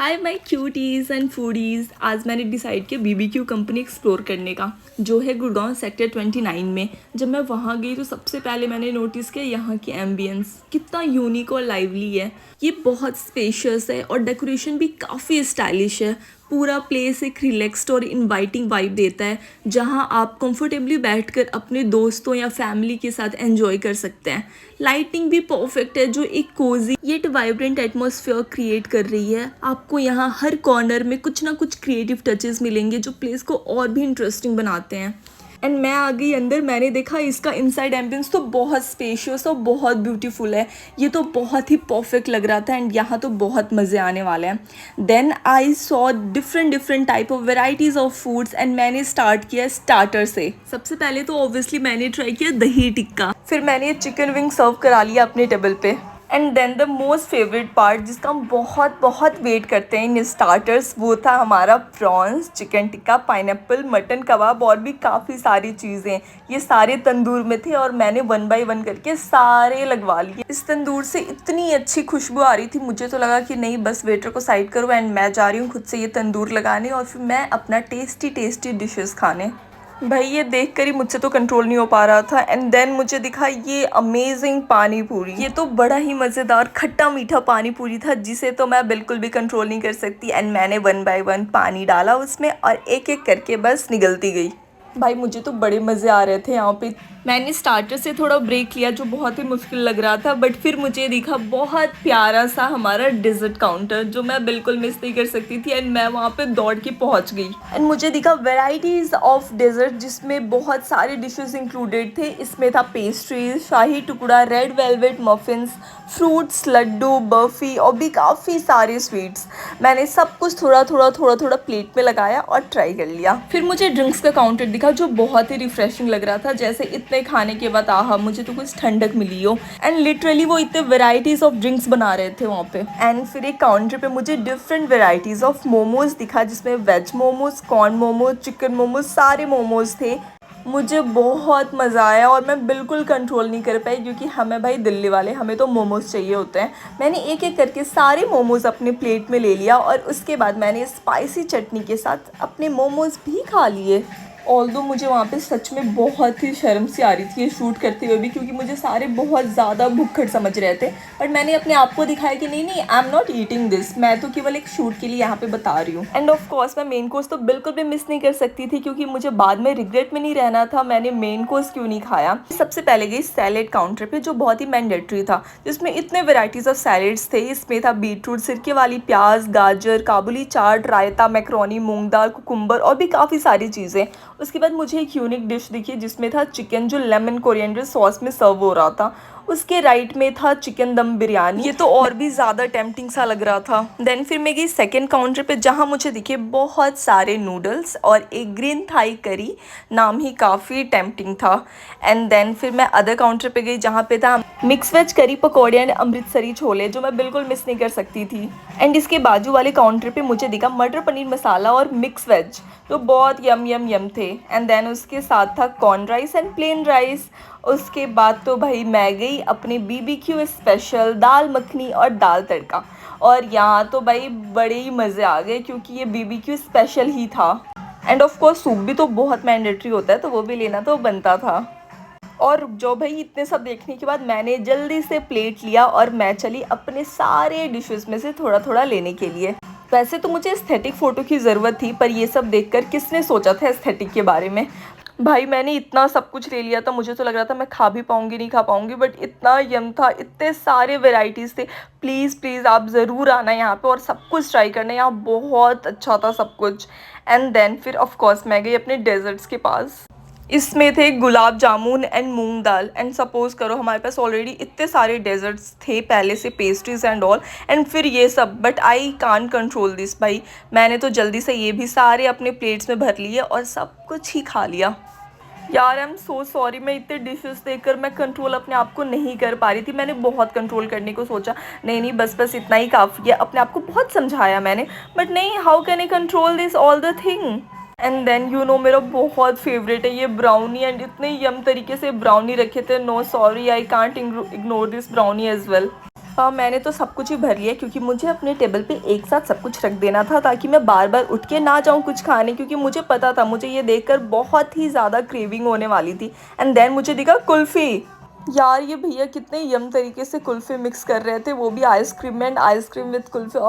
Hi my cuties and foodies. आज मैंने decide किया बीबीक्यू कंपनी एक्सप्लोर करने का, जो है गुड़गांव सेक्टर 29 में। जब मैं वहाँ गई तो सबसे पहले मैंने नोटिस किया यहाँ की एम्बियंस कितना यूनिक और लाइवली है। ये बहुत स्पेशियस है और डेकोरेशन भी काफ़ी स्टाइलिश है। पूरा प्लेस एक रिलैक्स्ड और इनवाइटिंग वाइब देता है, जहाँ आप कंफर्टेबली बैठकर अपने दोस्तों या फैमिली के साथ एंजॉय कर सकते हैं। लाइटिंग भी परफेक्ट है, जो एक cosy yet vibrant atmosphere create कर रही है। आपको यहाँ हर कॉर्नर में कुछ ना कुछ क्रिएटिव टचेस मिलेंगे जो प्लेस को और भी इंटरेस्टिंग बनाते हैं। एंड मैं आ गई अंदर, मैंने देखा इसका इनसाइड एम्बियंस तो बहुत स्पेशियस और बहुत ब्यूटीफुल है। ये तो बहुत ही परफेक्ट लग रहा था एंड यहाँ तो बहुत मज़े आने वाले हैं। Then I saw different type of varieties of foods and मैंने स्टार्ट किया स्टार्टर से। सबसे पहले तो ऑब्वियसली मैंने ट्राई किया दही टिक्का, फिर मैंने चिकन विंग सर्व करा लिया अपने टेबल पे। And then the most favourite part, जिसका हम बहुत वेट करते हैं इन स्टार्टर्स, वो था हमारा prawns, chicken tikka, pineapple, mutton kebab और भी काफ़ी सारी चीज़ें। ये सारे तंदूर में थे और मैंने 1 बाय 1 करके सारे लगवा लिए। इस तंदूर से इतनी अच्छी खुशबू आ रही थी, मुझे तो लगा कि नहीं बस वेटर को साइड करो एंड मैं जा रही हूँ खुद से ये तंदूर लगाने और फिर मैं अपना टेस्टी डिशेस खाने। भाई ये देखकर ही मुझसे तो कंट्रोल नहीं हो पा रहा था। एंड देन मुझे दिखा ये अमेजिंग पानी पूरी। ये तो बड़ा ही मज़ेदार खट्टा मीठा पानी पूरी था, जिसे तो मैं बिल्कुल भी कंट्रोल नहीं कर सकती। एंड मैंने 1 बाय 1 पानी डाला उसमें और एक एक करके बस निगलती गई। भाई मुझे तो बड़े मज़े आ रहे थे यहाँ पे। मैंने स्टार्टर से थोड़ा ब्रेक लिया, जो बहुत ही मुश्किल लग रहा था, बट फिर मुझे दिखा बहुत प्यारा सा हमारा डिज़र्ट काउंटर, जो मैं बिल्कुल मिस नहीं कर सकती थी। एंड मैं वहाँ पे दौड़ के पहुँच गई एंड मुझे दिखा वेराइटीज़ ऑफ डेजर्ट, जिसमें बहुत सारे डिशेस इंक्लूडेड थे। इसमें था pastries, shahi tukda, red velvet muffins, fruits, laddoo, barfi और भी काफ़ी सारे स्वीट्स। मैंने सब कुछ थोड़ा प्लेट में लगाया और ट्राई कर लिया। फिर मुझे ड्रिंक्स का काउंटर दिखा, जो बहुत ही रिफ्रेशिंग लग रहा था, जैसे इतने खाने के बाद आहा मुझे तो कुछ ठंडक मिली हो। एंड लिटरली वो इतने वेराइटीज़ ऑफ ड्रिंक्स बना रहे थे वहाँ पे। एंड फिर एक काउंटर पे मुझे डिफरेंट वेराइटीज़ ऑफ मोमोज़ दिखा, जिसमें veg momos, corn momos, chicken momos, सारे मोमोज़ थे। मुझे बहुत मज़ा आया और मैं बिल्कुल कंट्रोल नहीं कर पाई, क्योंकि हमें भाई दिल्ली वाले, हमें तो मोमोज़ चाहिए होते हैं। मैंने एक एक करके सारे मोमोज़ अपने प्लेट में ले लिया और उसके बाद मैंने स्पाइसी चटनी के साथ अपने मोमोज़ भी खा लिए। ऑल्दो मुझे वहाँ पे सच में बहुत ही शर्म सी आ रही थी ये शूट करते हुए भी, क्योंकि मुझे सारे बहुत ज़्यादा भुक्खड़ समझ रहे थे। बट मैंने अपने आप को दिखाया कि नहीं I am not eating this, मैं तो केवल एक शूट के लिए यहाँ पे बता रही हूँ। एंड ऑफ कोर्स मैं मेन कोर्स तो बिल्कुल भी मिस नहीं कर सकती थी, क्योंकि मुझे बाद में रिग्रेट में नहीं रहना था मैंने मेन कोर्स क्यों नहीं खाया। सबसे पहले गई सैलेड काउंटर पे, जो बहुत ही मैंडेटरी था, जिसमें इतने वेराइटीज़ ऑफ सैलेड्स थे। इसमें था बीटरूट, सिरके वाली प्याज, गाजर, काबुली चाट, रायता, मैक्रोनी, मूंग दाल, कुकुम्बर और भी काफ़ी सारी चीज़ें। उसके बाद मुझे एक यूनिक डिश दिखी, जिसमें था चिकन, जो लेमन कोरिएंडर सॉस में सर्व हो रहा था। उसके राइट में था चिकन दम बिरयानी। ये तो और भी ज़्यादा टेम्पटिंग सा लग रहा था। देन फिर मैं गई सेकंड काउंटर पे, जहाँ मुझे दिखे बहुत सारे नूडल्स और एक ग्रीन थाई करी, नाम ही काफ़ी टेम्पटिंग था। एंड देन फिर मैं अदर काउंटर पे गई, जहाँ पे था मिक्स वेज करी पकौड़े एंड अमृतसरी छोले, जो मैं बिल्कुल मिस नहीं कर सकती थी। एंड इसके बाजू वाले काउंटर पे मुझे दिखा मटर पनीर मसाला और मिक्स वेज, जो बहुत यम थे। एंड देन उसके साथ था corn rice and plain rice. उसके बाद तो भाई मैं गई अपने बीबीक्यू स्पेशल दाल मखनी और दाल तड़का, और यहाँ तो भाई बड़े ही मज़े आ गए, क्योंकि ये बीबीक्यू स्पेशल ही था। एंड ऑफ कोर्स सूप भी तो बहुत मैंडेटरी होता है, तो वो भी लेना तो बनता था। और जो भाई इतने सब देखने के बाद मैंने जल्दी से प्लेट लिया और मैं चली अपने सारे डिशेस में से थोड़ा लेने के लिए। वैसे तो मुझे एस्थेटिक फ़ोटो की ज़रूरत थी, पर ये सब देखकर किसने सोचा था एस्थेटिक के बारे में। भाई मैंने इतना सब कुछ ले लिया था, मुझे तो लग रहा था मैं खा भी पाऊँगी नहीं खा पाऊँगी, बट इतना यम था, इतने सारे वेराइटीज़ थे। प्लीज़ आप ज़रूर आना यहाँ पे और सब कुछ ट्राई करना, यहाँ बहुत अच्छा था सब कुछ। एंड देन फिर ऑफ कोर्स मैं गई अपने डेजर्ट्स के पास। इसमें थे gulab jamun and moong dal. And suppose करो हमारे पास ऑलरेडी इतने सारे डेजर्ट्स थे पहले से, पेस्ट्रीज एंड ऑल, एंड फिर ये सब, but I can't control this. भाई मैंने तो जल्दी से ये भी सारे अपने प्लेट्स में भर लिए और सब कुछ ही खा लिया। यार आई एम सो सॉरी, मैं इतने डिशेस देखकर मैं कंट्रोल अपने आप को नहीं कर पा रही थी। मैंने बहुत कंट्रोल करने को सोचा, नहीं बस इतना ही काफ़ी है, अपने आप को बहुत समझाया मैंने, बट नहीं, how can I control this all the thing. And then you know मेरा बहुत फेवरेट है ये ब्राउनी, एंड इतने यम तरीके से ब्राउनी रखे थे। No sorry, I can't ignore this brownie as well. मैंने तो सब कुछ ही भर लिया क्योंकि मुझे अपने टेबल पे एक साथ सब कुछ रख देना था ताकि मैं बार बार उठ के ना जाऊँ कुछ खाने, क्योंकि मुझे पता था मुझे ये देखकर बहुत ही ज़्यादा क्रेविंग होने वाली थी। एंड देन मुझे दिखा कुल्फ़ी। यार ये भैया कितने यम तरीके से कुल्फ़ी मिक्स कर रहे थे, वो भी ice cream and ice cream with kulfi.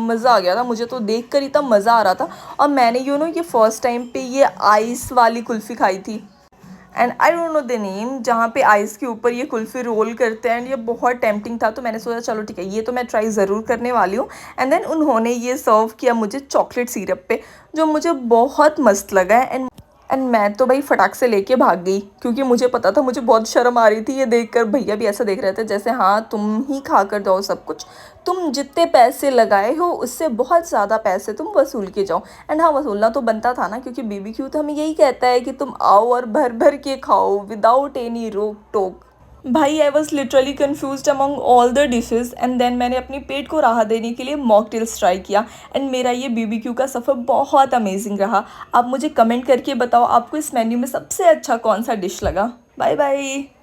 मज़ा आ गया था, मुझे तो देख कर इतना मज़ा आ रहा था। और मैंने ये फ़र्स्ट टाइम पे ये आइस वाली कुल्फ़ी खाई थी and I don't know the name, जहाँ पे आइस के ऊपर ये कुल्फ़ी रोल करते हैं। एंड ये बहुत टेम्पटिंग था, तो मैंने सोचा चलो ठीक है ये तो मैं ट्राई ज़रूर करने वाली हूँ। एंड देन उन्होंने ये सर्व किया मुझे चॉकलेट सिरप पे, जो मुझे बहुत मस्त लगा। एंड मैं तो भाई फटाक से लेके भाग गई क्योंकि मुझे पता था मुझे बहुत शर्म आ रही थी ये देखकर। भैया भी ऐसा देख रहे थे जैसे हाँ तुम ही खा कर जाओ सब कुछ, तुम जितने पैसे लगाए हो उससे बहुत ज़्यादा पैसे तुम वसूल के जाओ। एंड हाँ, वसूलना तो बनता था ना, क्योंकि बीबीक्यू तो हमें यही कहता है कि तुम आओ और भर भर के खाओ विदाउट एनी रोक टोक। भाई I was literally confuse among all the dishes. And then मैंने अपनी पेट को राहत देने के लिए मॉकटेल्स ट्राई किया। एंड मेरा ये बीबीक्यू का सफ़र बहुत अमेजिंग रहा। आप मुझे कमेंट करके बताओ आपको इस मेन्यू में सबसे अच्छा कौन सा डिश लगा। Bye bye.